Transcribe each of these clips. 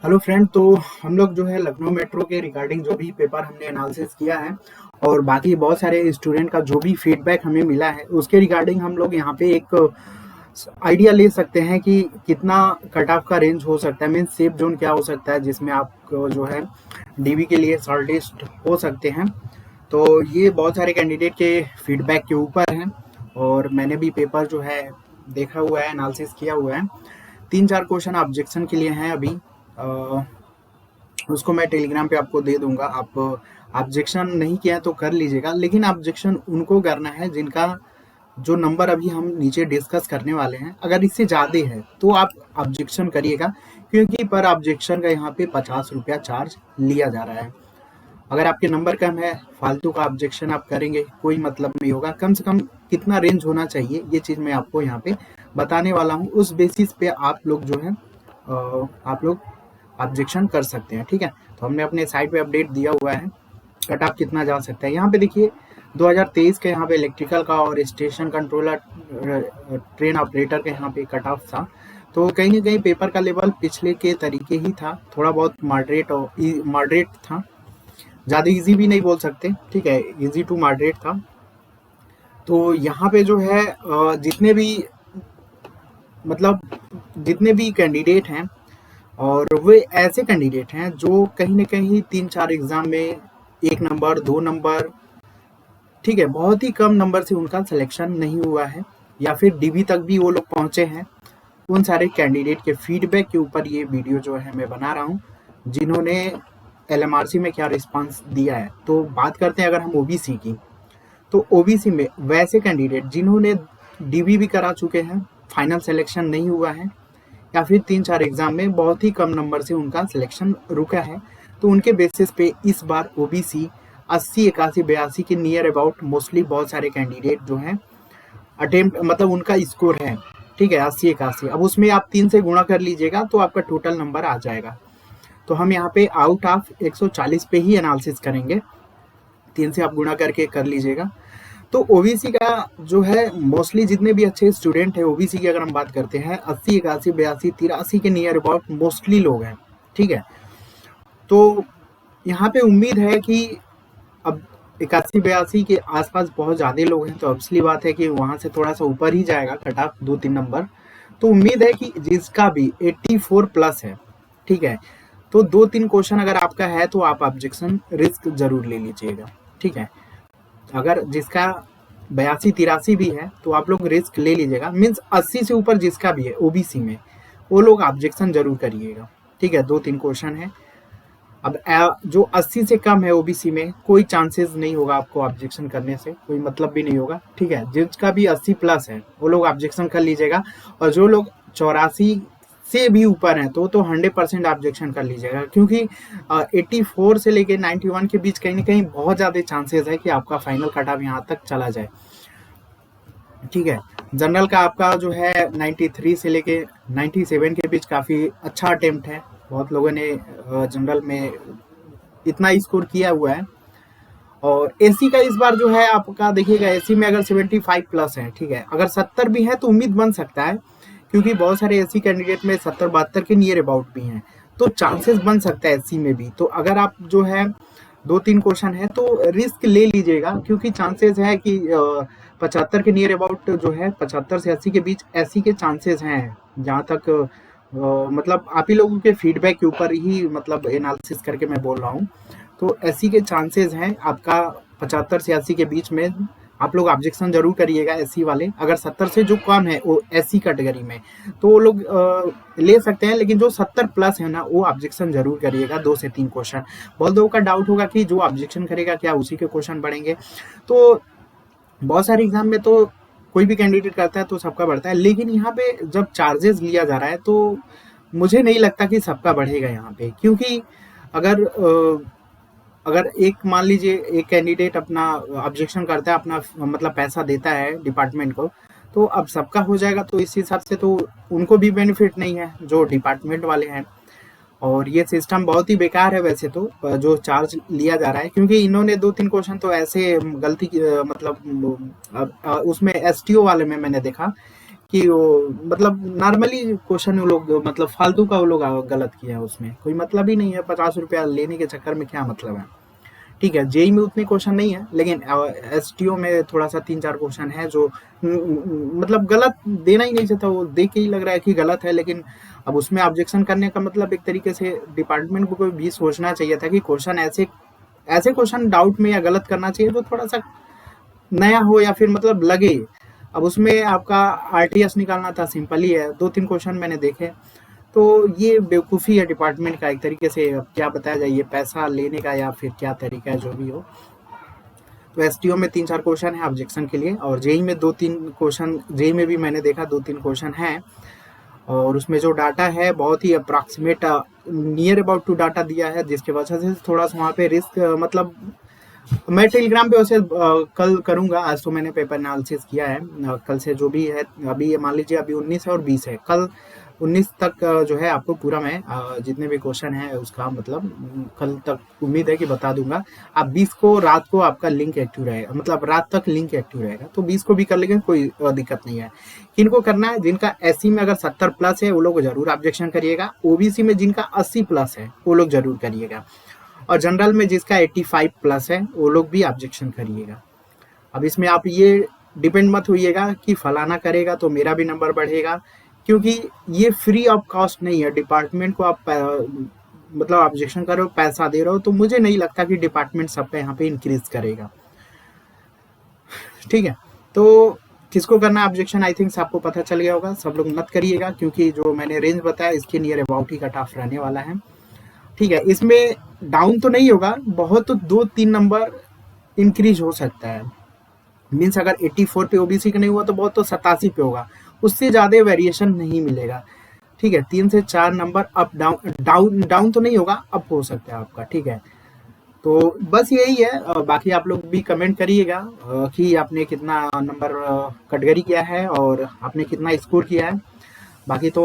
Hello friend. तो हम लोग जो है लखनऊ मेट्रो के रिगार्डिंग जो भी पेपर हमने एनालिसिस किया है और बाकी बहुत सारे स्टूडेंट का जो भी फीडबैक हमें मिला है उसके रिगार्डिंग हम लोग यहाँ पे एक आइडिया ले सकते हैं कि कितना कट ऑफ का रेंज हो सकता है, मीन सेफ जोन क्या हो सकता है जिसमें आप जो है डीबी के लिए शॉर्ट लिस्ट हो सकते हैं। तो ये बहुत सारे कैंडिडेट के फीडबैक के ऊपर है और मैंने भी पेपर जो है देखा हुआ है, एनालिसिस किया हुआ है। 3-4 क्वेश्चन ऑब्जेक्शन के लिए हैं अभी। उसको मैं टेलीग्राम पे आपको दे दूंगा। आप ऑब्जेक्शन नहीं किया तो कर लीजिएगा, लेकिन ऑब्जेक्शन उनको करना है जिनका जो नंबर अभी हम नीचे डिस्कस करने वाले हैं अगर इससे ज़्यादा है तो आप ऑब्जेक्शन करिएगा, क्योंकि पर ऑब्जेक्शन का यहाँ पे 50 रुपया चार्ज लिया जा रहा है। अगर आपके नंबर कम है, फालतू का ऑब्जेक्शन आप करेंगे कोई मतलब नहीं होगा। कम से कम कितना रेंज होना चाहिए ये चीज़ मैं आपको यहाँ पे बताने वाला हूँ। उस बेसिस पे आप लोग जो है आप लोग ऑब्जेक्शन कर सकते हैं, ठीक है। तो हमने अपने साइट पे अपडेट दिया हुआ है कट ऑफ कितना जा सकता है। यहाँ पे देखिए 2023 के यहाँ पे इलेक्ट्रिकल का और स्टेशन कंट्रोलर ट्रेन ऑपरेटर के यहाँ पे कट ऑफ था। तो कहीं ना कहीं पेपर का लेवल पिछले के तरीके ही था, थोड़ा बहुत मॉडरेट और मॉडरेट था, ज़्यादा इजी भी नहीं बोल सकते, ठीक है, इजी टू मॉडरेट था। तो यहाँ पे जो है जितने भी मतलब जितने भी कैंडिडेट हैं और वे ऐसे कैंडिडेट हैं जो कहीं ना कहीं 3-4 एग्जाम में 1 नंबर 2 नंबर, ठीक है, बहुत ही कम नंबर से उनका सिलेक्शन नहीं हुआ है या फिर डीबी तक भी वो लोग पहुंचे हैं। उन सारे कैंडिडेट के फीडबैक के ऊपर ये वीडियो जो है मैं बना रहा हूँ, जिन्होंने एलएमआरसी में क्या रिस्पांस दिया है। तो बात करते हैं अगर हम ओबीसी की, तो ओबीसी में वैसे कैंडिडेट जिन्होंने डीबी भी करा चुके हैं, फाइनल सिलेक्शन नहीं हुआ है या फिर 3-4 एग्जाम में बहुत ही कम नंबर से उनका सिलेक्शन रुका है, तो उनके बेसिस पे इस बार ओबीसी 80, 81, 82 के नियर अबाउट मोस्टली बहुत सारे कैंडिडेट जो हैं अटेम्प्ट मतलब उनका स्कोर है, ठीक है, 80, 81। अब उसमें आप 3 से गुणा कर लीजिएगा तो आपका टोटल नंबर आ जाएगा। तो हम यहाँ पे आउट ऑफ 140 पे ही एनालिसिस करेंगे, 3 से आप गुणा करके कर लीजिएगा। तो ओबीसी का जो है मोस्टली जितने भी अच्छे स्टूडेंट हैं ओबीसी की अगर हम बात करते हैं 80, 81, 82, 83 के नियर अबाउट मोस्टली लोग हैं, ठीक है। तो यहाँ पे उम्मीद है कि अब 81, 82 के आसपास बहुत ज़्यादा लोग हैं, तो असली बात है कि वहाँ से थोड़ा सा ऊपर ही जाएगा कट ऑफ 2-3 नंबर। तो उम्मीद है कि जिसका भी 84 प्लस है, ठीक है, तो 2-3 क्वेश्चन अगर आपका है तो आप ऑब्जेक्शन रिस्क जरूर ले लीजिएगा, ठीक है। अगर जिसका 82, 83 भी है तो आप लोग रिस्क ले लीजिएगा, मीन्स 80 से ऊपर जिसका भी है ओबीसी में वो लोग ऑब्जेक्शन जरूर करिएगा, ठीक है। 2-3 क्वेश्चन है। अब जो 80 से कम है ओबीसी में कोई चांसेस नहीं होगा आपको ऑब्जेक्शन करने से, कोई मतलब भी नहीं होगा, ठीक है। जिसका भी 80 प्लस है वो लोग ऑब्जेक्शन कर लीजिएगा, और जो लोग 84 से भी ऊपर हैं तो 100% ऑब्जेक्शन कर लीजिएगा, क्योंकि 84 से लेके 91 के बीच कहीं ना कहीं बहुत ज़्यादा चांसेस है कि आपका फाइनल कट ऑफ यहाँ तक चला जाए, ठीक है। जनरल का आपका जो है 93 से लेके 97 के बीच काफ़ी अच्छा अटेम्प्ट है, बहुत लोगों ने जनरल में इतना स्कोर किया हुआ है। और एसी का इस बार जो है आपका देखिएगा, एसी में अगर 75 प्लस है, ठीक है, अगर 70 भी है तो उम्मीद बन सकता है, क्योंकि बहुत सारे एसी कैंडिडेट में 70-72 के नियर अबाउट भी हैं, तो चांसेस बन सकता है एसी में भी। तो अगर आप जो है 2-3 क्वेश्चन है तो रिस्क ले लीजिएगा, क्योंकि चांसेस है कि 75 के नियर अबाउट जो है 75 से 80 के बीच एसी के चांसेस हैं, जहाँ तक मतलब आप ही लोगों के फीडबैक के ऊपर ही मतलब एनालिसिस करके मैं बोल रहा हूँ। तो एसी के चांसेस हैं आपका 75 से 80 के बीच में, आप लोग ऑब्जेक्शन जरूर करिएगा एसी वाले। अगर 70 से जो कम है वो एसी कैटेगरी में तो वो लोग ले सकते हैं, लेकिन जो 70 प्लस है ना वो ऑब्जेक्शन जरूर करिएगा। 2 से 3 क्वेश्चन, बहुत लोगों का डाउट होगा कि जो ऑब्जेक्शन करेगा क्या उसी के क्वेश्चन बढ़ेंगे। तो बहुत सारे एग्जाम में तो कोई भी कैंडिडेट करता है तो सबका बढ़ता है, लेकिन यहाँ पे जब चार्जेस लिया जा रहा है तो मुझे नहीं लगता कि सबका बढ़ेगा यहाँ पे, क्योंकि अगर एक मान लीजिए एक कैंडिडेट अपना ऑब्जेक्शन करता है, अपना मतलब पैसा देता है डिपार्टमेंट को, तो अब सबका हो जाएगा, तो इस हिसाब से तो उनको भी बेनिफिट नहीं है जो डिपार्टमेंट वाले हैं। और ये सिस्टम बहुत ही बेकार है वैसे तो, जो चार्ज लिया जा रहा है, क्योंकि इन्होंने 2-3 क्वेश्चन तो ऐसे गलती मतलब उसमें एसटीओ वाले में मैंने देखा कि वो मतलब नॉर्मली क्वेश्चन वो लोग मतलब फालतू का वो लोग गलत किया है, उसमें कोई मतलब ही नहीं है, 50 रुपया लेने के चक्कर में क्या मतलब है। ठीक है, जेई में उतने क्वेश्चन नहीं है, लेकिन एसटीओ में थोड़ा सा 3-4 क्वेश्चन है जो मतलब गलत देना ही नहीं चाहता, वो देख के ही लग रहा है कि गलत है। लेकिन अब उसमें ऑब्जेक्शन करने का मतलब एक तरीके से डिपार्टमेंट को भी सोचना चाहिए था कि क्वेश्चन ऐसे ऐसे क्वेश्चन डाउट में या गलत करना चाहिए जो थोड़ा सा नया हो या फिर मतलब लगे। अब उसमें आपका आरटीएस निकालना था, सिंपल ही है, 2-3 क्वेश्चन मैंने देखे। तो ये बेवकूफ़ी है डिपार्टमेंट का एक तरीके से। अब क्या बताया जाए, ये पैसा लेने का या फिर क्या तरीका है, जो भी हो। तो एसटीओ में 3-4 क्वेश्चन है ऑब्जेक्शन के लिए, और जेई में 2-3 क्वेश्चन, जेई में भी मैंने देखा 2-3 क्वेश्चन हैं। और उसमें जो डाटा है बहुत ही approximate near about to data दिया है, जिसकी वजह से थोड़ा सा वहाँ पे रिस्क मतलब मैं टेलीग्राम पे वैसे कल करूंगा। आज तो मैंने पेपर एनालिसिस किया है, कल से जो भी है, अभी ये मान लीजिए अभी 19 है और 20 है, कल 19 तक जो है आपको पूरा मैं जितने भी क्वेश्चन है उसका मतलब कल तक उम्मीद है कि बता दूंगा। आप 20 को रात को आपका लिंक एक्टिव रहेगा, मतलब रात तक लिंक एक्टिव रहेगा, तो 20 को भी कर लेंगे, कोई दिक्कत नहीं है। किनको करना है, जिनका एससी में अगर 70 प्लस है वो लोग जरूर ऑब्जेक्शन करिएगा, ओबीसी में जिनका 80 प्लस है वो लोग जरूर करिएगा, और जनरल में जिसका 85 प्लस है वो लोग भी ऑब्जेक्शन करिएगा। अब इसमें आप ये डिपेंड मत होइएगा कि फलाना करेगा तो मेरा भी नंबर बढ़ेगा, क्योंकि ये फ्री ऑफ कॉस्ट नहीं है। डिपार्टमेंट को आप मतलब ऑब्जेक्शन कर रहे हो, पैसा दे रहे हो, तो मुझे नहीं लगता कि डिपार्टमेंट सब पे यहाँ पे इंक्रीज करेगा। ठीक है, तो किसको करना है ऑब्जेक्शन, आई थिंक आपको पता चल गया होगा। सब लोग मत करिएगा, क्योंकि जो मैंने रेंज बताया इसके near about he cut off रहने वाला है। ठीक है, इसमें डाउन तो नहीं होगा, बहुत तो 2-3 नंबर इंक्रीज हो सकता है। मीन्स अगर 84 पे ओबीसी का नहीं हुआ तो बहुत तो 87 पे होगा, उससे ज्यादा वेरिएशन नहीं मिलेगा। ठीक है, 3 से 4 नंबर अप डाउन, डाउन तो नहीं होगा, अप हो सकता है आपका। ठीक है, तो बस यही है। बाकी आप लोग भी कमेंट करिएगा कि आपने कितना नंबर कैटेगरी किया है और आपने कितना स्कोर किया है। बाकी तो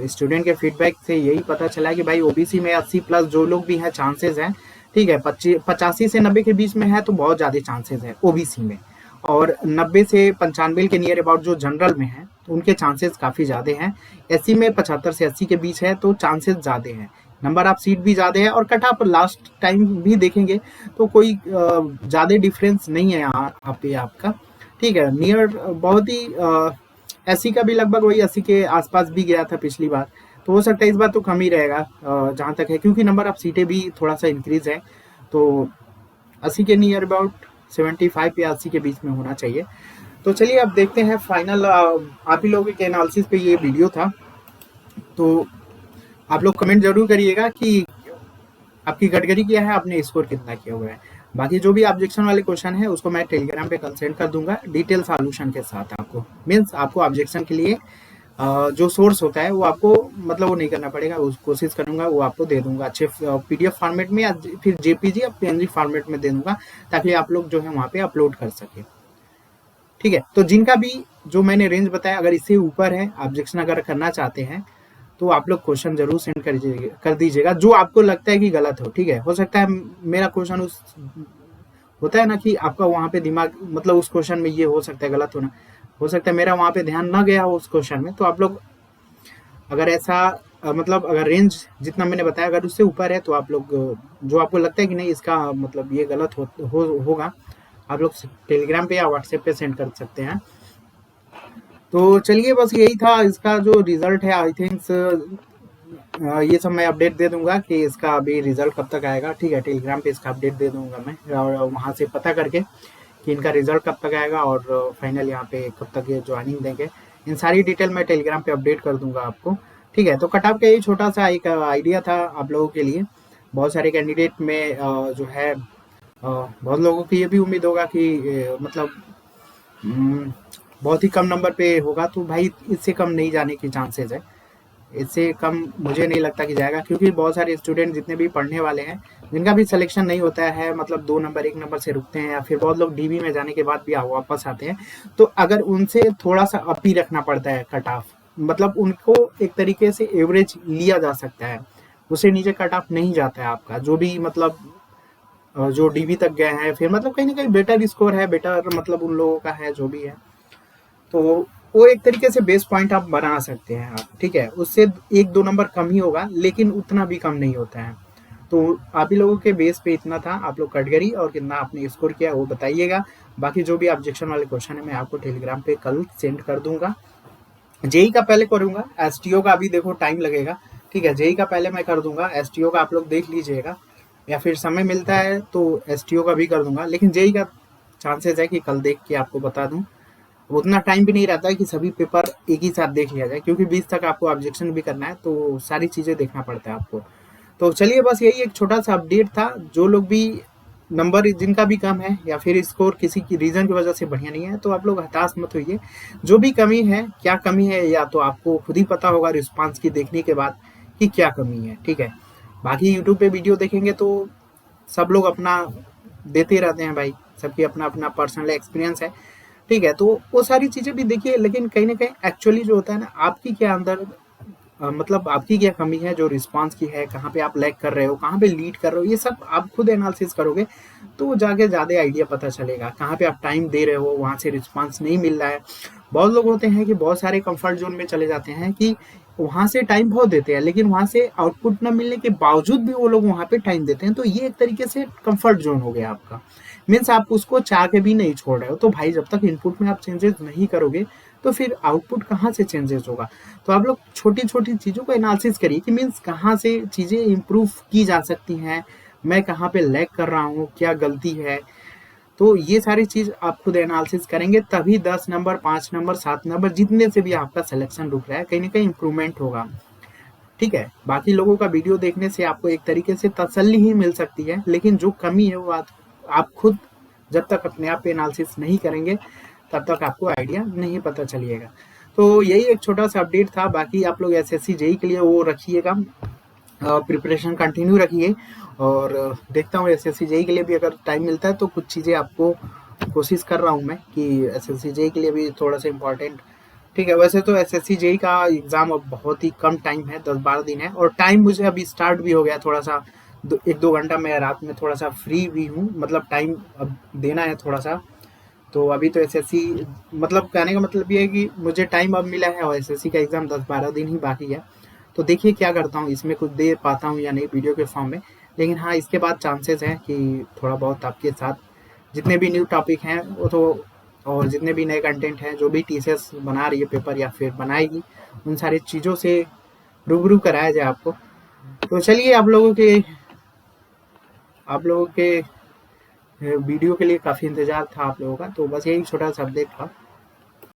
स्टूडेंट के फीडबैक से यही पता चला कि भाई ओबीसी में 80 प्लस जो लोग भी हैं चांसेस हैं। ठीक है, 85 से 90 के बीच में है तो बहुत ज़्यादा चांसेस है ओबीसी में, और 90 से 95 के नियर अबाउट जो जनरल में है तो उनके चांसेस काफ़ी ज़्यादा हैं। एससी में 75 से 80 के बीच है तो चांसेस ज़्यादा हैं, नंबर ऑफ सीट भी ज़्यादा है, और कट ऑफ लास्ट टाइम भी देखेंगे तो कोई ज़्यादा डिफरेंस नहीं है यहाँ पे आपका। ठीक है, नियर बहुत ही एससी का भी लगभग वही 80 के आसपास भी गया था पिछली बार, तो हो सकता है इस बार तो कम ही रहेगा जहाँ तक है, क्योंकि नंबर ऑफ सीटें भी थोड़ा सा इंक्रीज है, तो 80 के नियर अबाउट 75 या 80 के बीच में होना चाहिए। तो चलिए अब देखते हैं फाइनल। आप ही लोगों के एनालिसिस पे ये वीडियो था, तो आप लोग कमेंट जरूर करिएगा कि आपकी कैटेगरी क्या है, आपने स्कोर कितना किया हुआ है। बाकी जो भी ऑब्जेक्शन वाले क्वेश्चन है उसको मैं टेलीग्राम पे कल सेंड कर दूंगा डिटेल सॉल्यूशन के साथ आपको। मीन्स आपको ऑब्जेक्शन के लिए जो सोर्स होता है वो आपको मतलब वो नहीं करना पड़ेगा, उस कोशिश करूंगा वो आपको दे दूंगा अच्छे पीडीएफ फॉर्मेट में या फिर जेपीजी या पीएनजी फॉर्मेट में दे दूंगा, ताकि आप लोग जो है वहाँ पे अपलोड कर सके। ठीक है, तो जिनका भी जो मैंने रेंज बताया अगर इससे ऊपर है, ऑब्जेक्शन अगर करना चाहते हैं तो आप लोग क्वेश्चन जरूर सेंड कर दीजिएगा जो आपको लगता है कि गलत हो। ठीक है, हो सकता है मेरा क्वेश्चन उस होता है ना कि आपका वहाँ पे दिमाग मतलब उस क्वेश्चन में ये हो सकता है गलत होना, हो सकता है मेरा वहाँ पे ध्यान ना गया हो उस क्वेश्चन में, तो आप लोग अगर ऐसा मतलब अगर रेंज जितना मैंने बताया अगर उससे ऊपर है तो आप लोग जो आपको लगता है कि नहीं इसका मतलब ये गलत होगा, आप लोग टेलीग्राम पे या व्हाट्सएप पे सेंड कर सकते हैं। तो चलिए बस यही था, इसका जो रिजल्ट है आई थिंक ये सब मैं अपडेट दे दूंगा कि इसका अभी रिजल्ट कब तक आएगा। ठीक है, टेलीग्राम पे इसका अपडेट दे दूंगा मैं, और वहाँ से पता करके कि इनका रिजल्ट कब तक आएगा और फाइनल यहाँ पे कब तक ये ज्वाइनिंग देंगे, इन सारी डिटेल मैं टेलीग्राम पे अपडेट कर दूंगा आपको। ठीक है, तो कट ऑफ का यही छोटा सा एक आइडिया था आप लोगों के लिए। बहुत सारे कैंडिडेट में जो है बहुत लोगों की ये भी उम्मीद होगा कि मतलब बहुत ही कम नंबर पे होगा, तो भाई इससे कम नहीं जाने की चांसेस है, इससे कम मुझे नहीं लगता कि जाएगा, क्योंकि बहुत सारे स्टूडेंट जितने भी पढ़ने वाले हैं जिनका भी सिलेक्शन नहीं होता है, मतलब 2 नंबर 1 नंबर से रुकते हैं, या फिर बहुत लोग डीबी में जाने के बाद भी वापस आते हैं, तो अगर उनसे थोड़ा सा अप ही रखना पड़ता है कट ऑफ, मतलब उनको एक तरीके से एवरेज लिया जा सकता है, उससे नीचे कट ऑफ नहीं जाता है आपका, जो भी मतलब जो डीबी तक गए हैं, फिर मतलब कहीं ना कहीं बेटर स्कोर है, बेटर मतलब उन लोगों का है जो भी है, तो वो एक तरीके से बेस पॉइंट आप बना सकते हैं आप, ठीक है। उससे 1-2 नंबर कम ही होगा, लेकिन उतना भी कम नहीं होता है। तो आप ही लोगों के बेस पे इतना था, आप लोग कैटेगरी और कितना आपने स्कोर किया वो बताइएगा। बाकी जो भी ऑब्जेक्शन वाले क्वेश्चन है मैं आपको टेलीग्राम पे कल सेंड कर दूंगा। जेई का पहले करूंगा, एसटीओ का अभी देखो टाइम लगेगा, ठीक है। जेई का पहले मैं कर दूंगा, एसटीओ का आप लोग देख लीजिएगा, या फिर समय मिलता है तो एसटीओ का भी कर दूंगा। लेकिन जेई का चांसेस है कि कल देख के आपको बता दूं। उतना टाइम भी नहीं रहता है कि सभी पेपर एक ही साथ देख लिया जाए, क्योंकि 20 तक आपको ऑब्जेक्शन भी करना है, तो सारी चीजें देखना पड़ता है आपको। तो चलिए, बस यही एक छोटा सा अपडेट था। जो लोग भी नंबर जिनका भी कम है या फिर स्कोर किसी की रीजन की वजह से बढ़िया नहीं है, तो आप लोग हताश मत होइए। जो भी कमी है, क्या कमी है, या तो आपको खुद ही पता होगा रिस्पांस की देखने के बाद कि क्या कमी है, ठीक है। बाकी यूट्यूब पे वीडियो देखेंगे तो सब लोग अपना देते रहते हैं भाई, सबकी अपना अपना पर्सनल एक्सपीरियंस है, ठीक है। तो वो सारी चीजें भी देखिए, लेकिन कहीं ना कहीं एक्चुअली जो होता है ना, आपकी क्या अंदर मतलब आपकी क्या कमी है, जो रिस्पांस की है, कहाँ पे आप लैग कर रहे हो, कहाँ पे लीड कर रहे हो, ये सब आप खुद एनालिसिस करोगे तो जाके ज़्यादा आइडिया पता चलेगा। कहाँ पे आप टाइम दे रहे हो, वहाँ से रिस्पांस नहीं मिल रहा है। बहुत लोग होते हैं कि बहुत सारे कंफर्ट जोन में चले जाते हैं कि वहाँ से टाइम बहुत देते हैं, लेकिन वहाँ से आउटपुट न मिलने के बावजूद भी वो लोग वहाँ पे टाइम देते हैं। तो ये एक तरीके से कंफर्ट जोन हो गया आपका, मीन्स आप उसको चाह के भी नहीं छोड़ रहे हो। तो भाई जब तक इनपुट में आप चेंजेस नहीं करोगे तो फिर आउटपुट कहाँ से चेंजेस होगा। तो आप लोग छोटी छोटी चीज़ों को एनालिसिस करिए कि मीन्स कहाँ से चीज़ें इम्प्रूव की जा सकती हैं, मैं कहाँ पे लैग कर रहा हूँ, क्या गलती है। तो ये सारी चीज़ आप खुद एनालिसिस करेंगे तभी 10 नंबर, 5 नंबर, 7 नंबर, जितने से भी आपका सिलेक्शन रुक रहा है, कहीं ना कहीं इंप्रूवमेंट होगा, ठीक है। बाकी लोगों का वीडियो देखने से आपको एक तरीके से तसल्ली ही मिल सकती है, लेकिन जो कमी है वो आप खुद जब तक अपने आप पे एनालिसिस नहीं करेंगे तब तक आपको आइडिया नहीं पता चलिएगा। तो यही एक छोटा सा अपडेट था। बाकी आप लोग एसएससी जेई के लिए वो रखिएगा, प्रिपरेशन कंटिन्यू रखिए। और देखता हूँ एसएससी जेई के लिए भी अगर टाइम मिलता है तो कुछ चीज़ें आपको कोशिश कर रहा हूँ मैं कि एसएससी जेई के लिए भी थोड़ा सा इम्पोर्टेंट, ठीक है। वैसे तो एसएससी जेई का एग्ज़ाम अब बहुत ही कम टाइम है, 10-12 दिन है, और टाइम मुझे अभी स्टार्ट भी हो गया थोड़ा सा, 1-2 घंटा मैं रात में थोड़ा सा फ्री भी हूँ, मतलब टाइम अब देना है थोड़ा सा। तो अभी तो एसएससी, मतलब कहने का मतलब ये है कि मुझे टाइम अब मिला है और एसएससी का एग्ज़ाम 10-12 दिन ही बाकी है। तो देखिए क्या करता हूँ, इसमें कुछ दे पाता हूँ या नहीं वीडियो के फॉर्म में। लेकिन हाँ, इसके बाद चांसेस हैं कि थोड़ा बहुत आपके साथ जितने भी न्यू टॉपिक हैं वो तो, और जितने भी नए कंटेंट हैं, जो भी टीसीएस बना रही है पेपर या फिर बनाएगी, उन सारी चीज़ों से रूबरू कराया जाए आपको। तो चलिए, आप लोगों के वीडियो के लिए काफ़ी इंतज़ार था आप लोगों का, तो बस यही छोटा सा अपडेट था।